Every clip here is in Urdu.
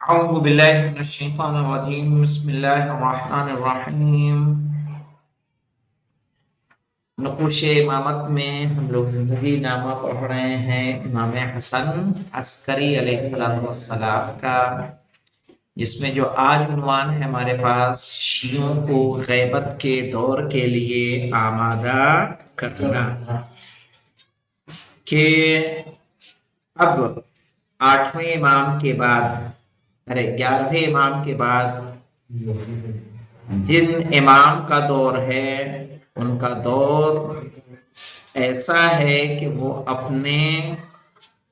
اعوذ باللہ من الشیطان الرجیم بسم اللہ الرحمن الرحیم۔ نقوش امامت میں ہم لوگ زندگی نامہ پڑھ رہے ہیں امام حسن عسکری علیہ السلام کا، جس میں جو آج عنوان ہے ہمارے پاس شیعوں کو غیبت کے دور کے لیے آمادہ کرنا، کہ اب 8ویں امام کے بعد 11ویں امام کے بعد جن امام کا دور ہے ان کا دور ایسا ہے کہ وہ اپنے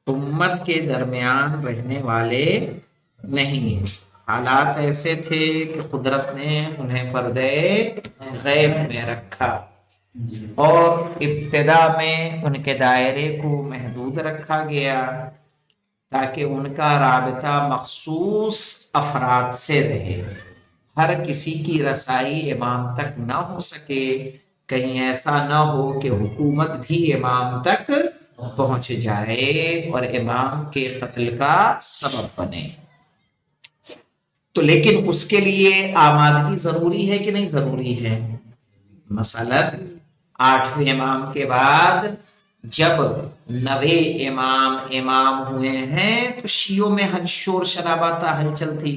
امت کے درمیان رہنے والے نہیں ہیں۔ حالات ایسے تھے کہ قدرت نے انہیں پردے غیب میں رکھا اور ابتدا میں ان کے دائرے کو محدود رکھا گیا تاکہ ان کا رابطہ مخصوص افراد سے رہے، ہر کسی کی رسائی امام تک نہ ہو سکے، کہیں ایسا نہ ہو کہ حکومت بھی امام تک پہنچ جائے اور امام کے قتل کا سبب بنے۔ تو لیکن اس کے لیے آمادگی ضروری ہے کہ نہیں ضروری ہے؟ مثلا 8ویں امام کے بعد جب 9ویں امام ہوئے ہیں تو شیعوں میں شور شرابہ تھا، ہلچل تھی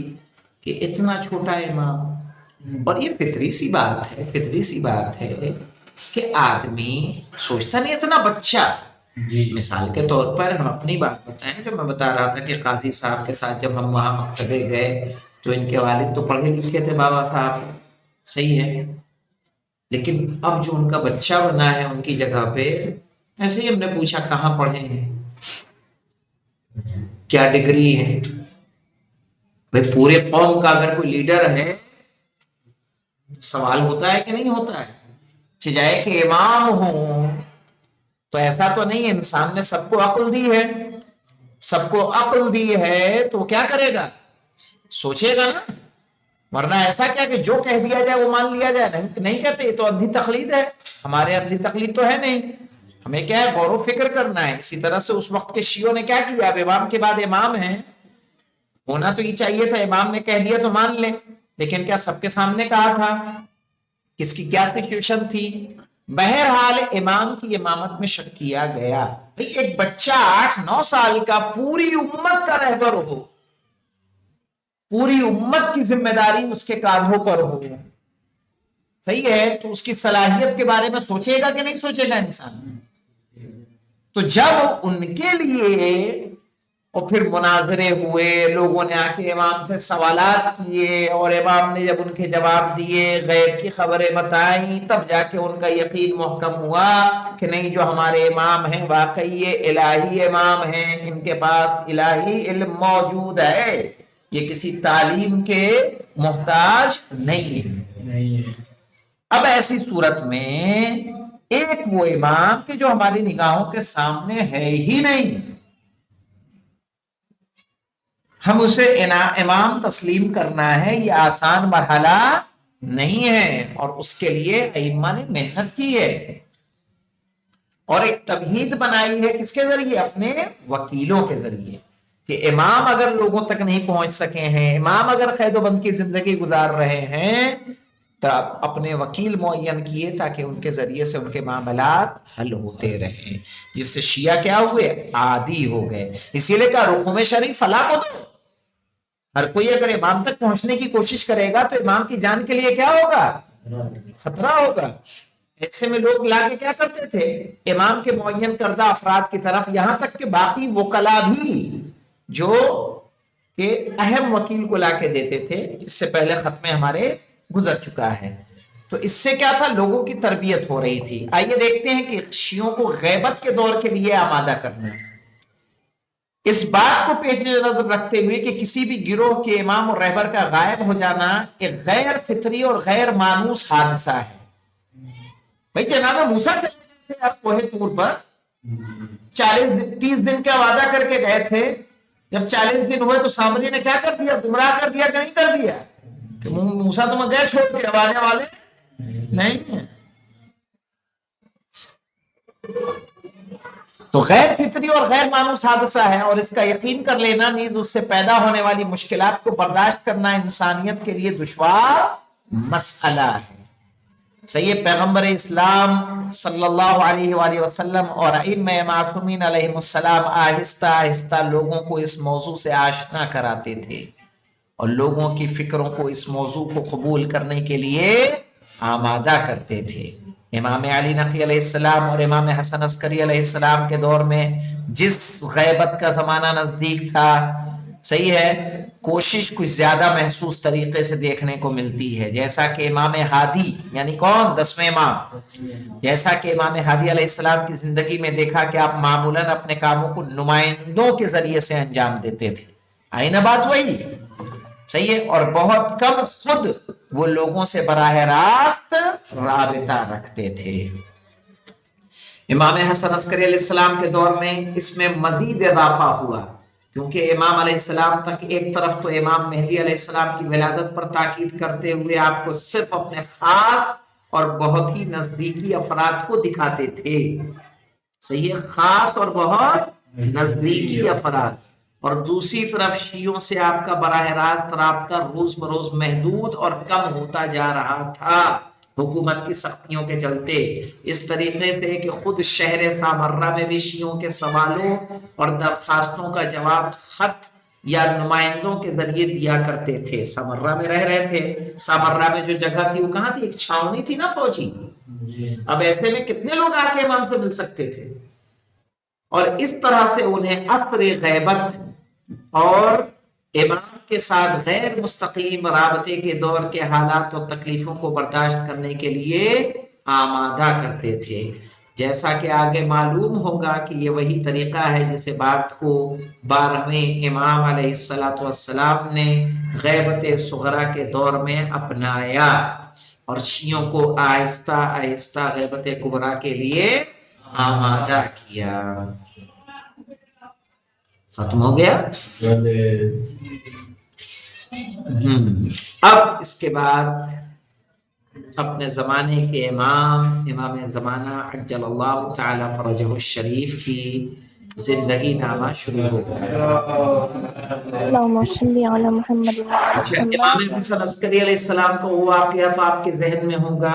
کہ اتنا چھوٹا امام، اور یہ فطری سی بات ہے کہ آدمی سوچتا نہیں اتنا بچہ۔ مثال کے طور پر ہم اپنی بات بتائیں، جو میں بتا رہا تھا کہ قاضی صاحب کے ساتھ جب ہم وہاں مکتبے گئے تو ان کے والد تو پڑھے لکھے تھے، بابا صاحب، صحیح ہے، لیکن اب جو ان کا بچہ بنا ہے ان کی جگہ پہ، ایسے ہی ہم نے پوچھا کہاں پڑھے ہیں، کیا ڈگری ہے؟ بھئی پورے قوم کا اگر کوئی لیڈر ہے سوال ہوتا ہے کہ نہیں ہوتا ہے؟ سجائے کہ امام ہوں تو ایسا تو نہیں ہے، انسان نے سب کو عقل دی ہے تو وہ کیا کرے گا؟ سوچے گا نا، ورنہ ایسا کیا کہ جو کہہ دیا جائے وہ مان لیا جائے؟ نہیں کہتے، یہ تو اندھی تقلید ہے، ہمارے اندھی تقلید تو ہے نہیں، ہمیں کیا ہے، غور و فکر کرنا ہے۔ اسی طرح سے اس وقت کے شیعوں نے کیا کیا، اب امام کے بعد امام ہیں، ہونا تو یہ چاہیے تھا امام نے کہہ دیا تو مان لیں، لیکن کیا سب کے سامنے کہا تھا؟ کس کی کیا سچویشن تھی؟ بہرحال امام کی امامت میں شک کیا گیا۔ ایک بچہ 8-9 سال کا پوری امت کا رہبر ہو، پوری امت کی ذمہ داری اس کے کاندھوں پر ہو، صحیح ہے، تو اس کی صلاحیت کے بارے میں سوچے گا کہ نہیں سوچے گا انسان؟ تو جب ان کے لیے اور پھر مناظرے ہوئے، لوگوں نے آ کے امام سے سوالات کیے اور امام نے جب ان کے جواب دیے، غیب کی خبریں بتائیں، تب جا کے ان کا یقین محکم ہوا کہ نہیں، جو ہمارے امام ہیں واقعی یہ الہی امام ہیں، ان کے پاس الہی علم موجود ہے، یہ کسی تعلیم کے محتاج نہیں ہے۔ اب ایسی صورت میں ایک وہ امام کہ جو ہماری نگاہوں کے سامنے ہے ہی نہیں، ہم اسے امام تسلیم کرنا ہے، یہ آسان مرحلہ نہیں ہے، اور اس کے لیے ائمہ نے محنت کی ہے اور ایک تمہید بنائی ہے، کس کے ذریعے؟ اپنے وکیلوں کے ذریعے، کہ امام اگر لوگوں تک نہیں پہنچ سکے ہیں، امام اگر قید و بند کی زندگی گزار رہے ہیں، تو اپنے وکیل معین کیے تاکہ ان کے ذریعے سے ان کے معاملات حل ہوتے رہیں، جس سے شیعہ کیا ہوئے؟ عادی ہو گئے۔ اسی لیے کہا رقوم شریف فلا کو دو، ہر کوئی اگر امام تک پہنچنے کی کوشش کرے گا تو امام کی جان کے لیے کیا ہوگا؟ خطرہ ہوگا۔ ایسے میں لوگ لا کے کیا کرتے تھے؟ امام کے معین کردہ افراد کی طرف، یہاں تک کہ باقی وکلا بھی جو کہ اہم وکیل کو لا کے دیتے تھے، اس سے پہلے ختم ہمارے گزر چکا ہے۔ تو اس سے کیا تھا؟ لوگوں کی تربیت ہو رہی تھی۔ آئیے دیکھتے ہیں کہ شیعوں کو غیبت کے دور کے لیے آمادہ کرنا ہے، اس بات کو پیش نظر رکھتے ہوئے کہ کسی بھی گروہ کے امام اور رہبر کا غائب ہو جانا ایک غیر فطری اور غیر مانوس حادثہ ہے۔ بھائی جناب موسیٰ چلے گئے تھے آپ کوہ طور پر، 30 دن کا وعدہ کر کے گئے تھے، جب 40 دن ہوئے تو سامری نے کیا کر دیا؟ گمراہ کر دیا کہ نہیں کر دیا؟ کہ موسیٰ تم گئے چھوڑ کے، اب آنے والے نہیں ہیں۔ تو غیر فطری اور غیر مانوس حادثہ ہے، اور اس کا یقین کر لینا نیز اس سے پیدا ہونے والی مشکلات کو برداشت کرنا انسانیت کے لیے دشوار مسئلہ ہے۔ صحیح ہے، پیغمبر اسلام صلی اللہ علیہ وآلہ وسلم اور ائمہ معصومین علیہ السلام آہستہ آہستہ لوگوں کو اس موضوع سے آشنا کراتے تھے اور لوگوں کی فکروں کو اس موضوع کو قبول کرنے کے لیے آمادہ کرتے تھے۔ امام علی نقی علیہ السلام اور امام حسن عسکری علیہ السلام کے دور میں جس غیبت کا زمانہ نزدیک تھا، صحیح ہے، کوشش کچھ زیادہ محسوس طریقے سے دیکھنے کو ملتی ہے، جیسا کہ امام ہادی، یعنی کون؟ 10ویں امام، جیسا کہ امام ہادی علیہ السلام کی زندگی میں دیکھا کہ آپ معمولاً اپنے کاموں کو نمائندوں کے ذریعے سے انجام دیتے تھے، آئی نا بات وہی؟ صحیح ہے، اور بہت کم خود وہ لوگوں سے براہ راست رابطہ رکھتے تھے۔ امام حسن عسکری علیہ السلام کے دور میں اس میں مزید اضافہ ہوا، کیونکہ امام علیہ السلام تک ایک طرف تو امام مہدی علیہ السلام کی ولادت پر تاکید کرتے ہوئے آپ کو صرف اپنے خاص اور بہت ہی نزدیکی افراد کو دکھاتے تھے، صحیح ہے، خاص اور بہت نزدیکی افراد، اور دوسری طرف شیعوں سے آپ کا براہ راست رابطہ روز بروز محدود اور کم ہوتا جا رہا تھا حکومت کی سختیوں کے چلتے، اس طریقے سے کہ خود شہر سامرہ میں بھی شیعوں کے سوالوں اور درخواستوں کا جواب خط یا نمائندوں کے ذریعے دیا کرتے تھے۔ سامرہ میں رہ رہے تھے، سامرہ میں جو جگہ تھی وہ کہاں تھی؟ ایک چھاونی تھی نا فوجی، اب ایسے میں کتنے لوگ آ کے امام سے مل سکتے تھے، اور اس طرح سے انہیں اثر غیبت اور امام کے ساتھ غیر مستقیم رابطے کے دور کے حالات اور تکلیفوں کو برداشت کرنے کے لیے آمادہ کرتے تھے، جیسا کہ آگے معلوم ہوگا کہ یہ وہی طریقہ ہے جسے بات کو 12ویں امام علیہ السلام نے غیبت صغرا کے دور میں اپنایا اور شیعوں کو آہستہ آہستہ غیبت کبریٰ کے لیے آمادہ کیا۔ ختم ہو گیا؟ اب اس کے بعد اپنے زمانے کے امام زمانہ عجل اللہ تعالی فرجہ الشریف کی زندگی نامہ شروع ہو گیا۔ اللہم صلی علی محمد وعلی اچھا، محمد۔ امام حسن عسکری علیہ السلام کا وہ واقعہ تو آپ کے ذہن میں ہوگا،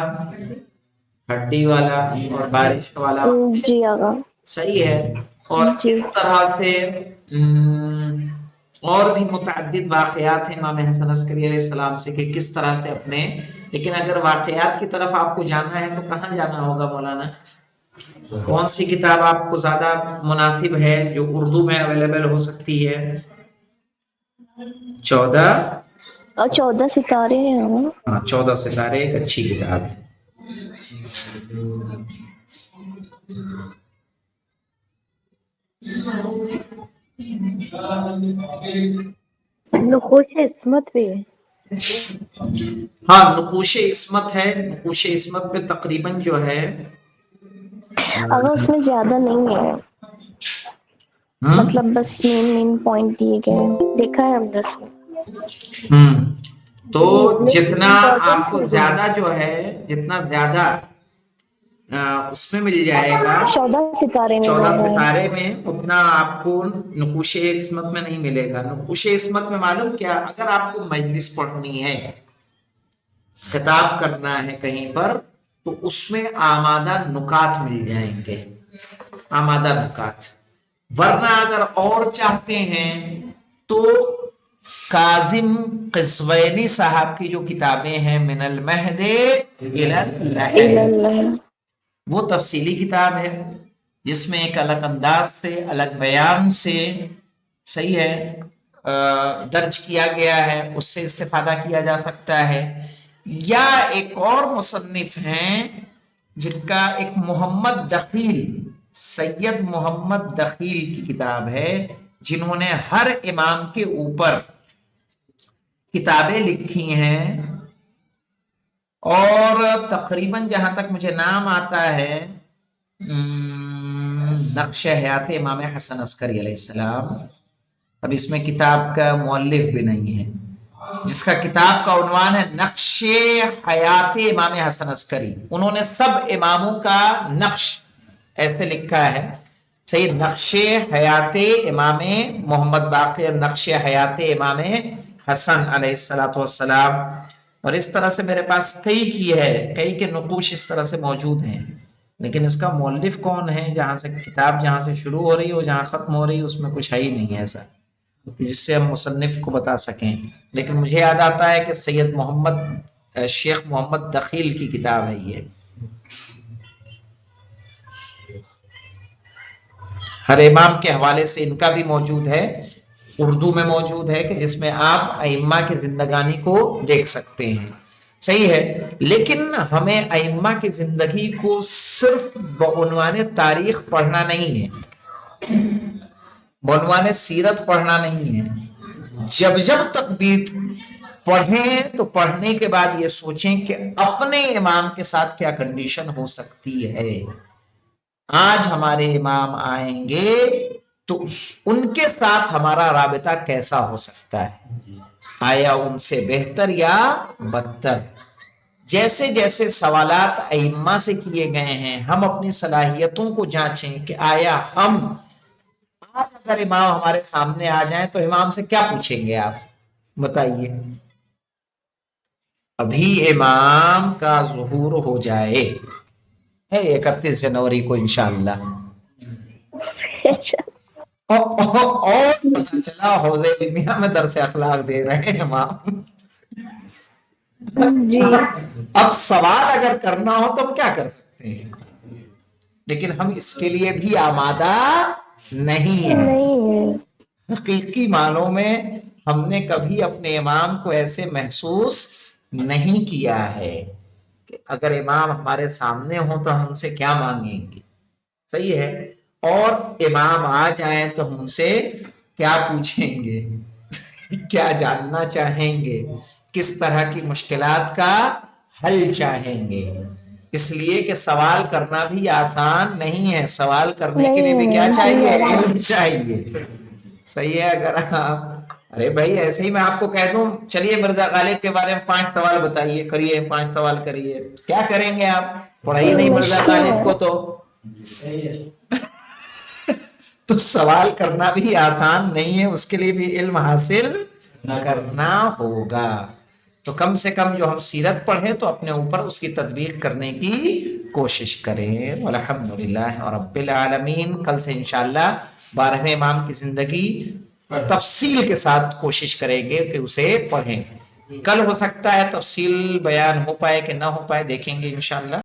ہڈی والا اور بارش والا، جی آقا، صحیح ہے، اور جی اس طرح سے اور بھی متعدد واقعات ہیں امام حسن عسکری علیہ السلام سے کہ کس طرح سے اپنے، لیکن اگر واقعات کی طرف آپ کو جانا ہے تو کہاں جانا ہوگا مولانا؟ کون سی کتاب آپ کو زیادہ مناسب ہے جو اردو میں اویلیبل ہو سکتی ہے؟ 14 ستارے ہیں۔ ہاں، 14 ستارے ایک اچھی کتاب ہے۔ نقوش عصمت بھی ہے۔ ہاں، نقوش عصمت ہے، نقوش عصمت پہ تقریباً جو ہے اگر اس میں زیادہ نہیں ہے، مطلب بس مین پوائنٹ دیے گئے ہیں، دیکھا ہے ہم نے اس میں۔ تو جتنا آپ کو امپورٹنٹ زیادہ جو ہے، جتنا زیادہ اس میں مل جائے گا 14 ستارے میں 14 مل رہا ہے۔ ستارے میں، اتنا آپ کو نقوش عصمت میں نہیں ملے گا۔ نقوش عصمت میں معلوم کیا، اگر آپ کو مجلس پڑھنی ہے، خطاب کرنا ہے کہیں پر، تو اس میں آمادہ نکات مل جائیں گے، آمادہ نکات، ورنہ اگر اور چاہتے ہیں تو کاظم قزوینی صاحب کی جو کتابیں ہیں من المہد الی اللحد، وہ تفصیلی کتاب ہے جس میں ایک الگ انداز سے، الگ بیان سے، صحیح ہے، درج کیا گیا ہے، اس سے استفادہ کیا جا سکتا ہے۔ یا ایک اور مصنف ہیں جن کا ایک محمد دخیل، سید محمد دخیل کی کتاب ہے، جنہوں نے ہر امام کے اوپر کتابیں لکھی ہیں، اور تقریباً جہاں تک مجھے نام آتا ہے نقش حیات امام حسن عسکری علیہ السلام، اب اس میں کتاب کا مؤلف بھی نہیں ہے، جس کا کتاب کا عنوان ہے نقش حیات امام حسن عسکری۔ انہوں نے سب اماموں کا نقش ایسے لکھا ہے، صحیح، نقش حیات امام محمد باقر، نقش حیات امام حسن علیہ الصلوۃ والسلام، اور اس طرح سے میرے پاس کئی کی ہے، کئی کے نقوش اس طرح سے موجود ہیں، لیکن اس کا مؤلف کون ہے، جہاں سے کتاب جہاں سے شروع ہو رہی ہو جہاں ختم ہو رہی ہے اس میں کچھ ہے ہی نہیں ایسا جس سے ہم مصنف کو بتا سکیں، لیکن مجھے یاد آتا ہے کہ سید محمد شیخ محمد دخیل کی کتاب ہے یہ، ہر امام کے حوالے سے ان کا بھی موجود ہے، اردو میں موجود ہے، کہ جس میں آپ ائمہ کی زندگانی کو دیکھ سکتے ہیں، صحیح ہے، لیکن ہمیں ائمہ کی زندگی کو صرف بعنوان تاریخ پڑھنا نہیں ہے، بعنوان سیرت پڑھنا نہیں ہے، جب جب تک بیت پڑھیں تو پڑھنے کے بعد یہ سوچیں کہ اپنے امام کے ساتھ کیا کنڈیشن ہو سکتی ہے، آج ہمارے امام آئیں گے تو ان کے ساتھ ہمارا رابطہ کیسا ہو سکتا ہے، آیا ان سے بہتر یا بدتر، جیسے جیسے سوالات ائمہ سے کیے گئے ہیں ہم اپنی صلاحیتوں کو جانچیں کہ آیا ہم آج اگر امام ہمارے سامنے آ جائیں تو امام سے کیا پوچھیں گے، آپ بتائیے، ابھی امام کا ظہور ہو جائے 31 جنوری کو انشاءاللہ، اور پتہ چلا حوض علمیہ میں درس اخلاق دے رہے ہیں امام، جی اب سوال اگر کرنا ہو تو ہم کیا کر سکتے ہیں، لیکن ہم اس کے لیے بھی آمادہ نہیں ہیں، نہیں ہے، حقیقی معنوں میں ہم نے کبھی اپنے امام کو ایسے محسوس نہیں کیا ہے کہ اگر امام ہمارے سامنے ہوں تو ہم ان سے کیا مانگیں گے، صحیح ہے، اور امام آ جائیں تو ہم ان سے کیا پوچھیں گے، کیا جاننا چاہیں گے، کس طرح کی مشکلات کا حل چاہیں گے، اس لیے کہ سوال کرنا بھی آسان نہیں ہے، سوال کرنے کے لیے بھی کیا چاہیے، علم چاہیے، صحیح ہے، اگر آپ ارے بھائی ایسے ہی میں آپ کو کہہ دوں چلیے مرزا غالب کے بارے میں 5 سوال بتائیے، کریے 5 سوال کریے، کیا کریں گے آپ، پڑھائی نہیں مرزا مشکل غالب ہے، کو تو سوال کرنا بھی آسان نہیں ہے، اس کے لیے بھی علم حاصل کرنا ہوگا، تو کم سے کم جو ہم سیرت پڑھیں تو اپنے اوپر اس کی تطبیق کرنے کی کوشش کریں، والحمدللہ رب العالمین، کل سے انشاءاللہ 12ویں امام کی زندگی تفصیل کے ساتھ کوشش کریں گے کہ اسے پڑھیں، کل ہو سکتا ہے تفصیل بیان ہو پائے کہ نہ ہو پائے، دیکھیں گے انشاءاللہ،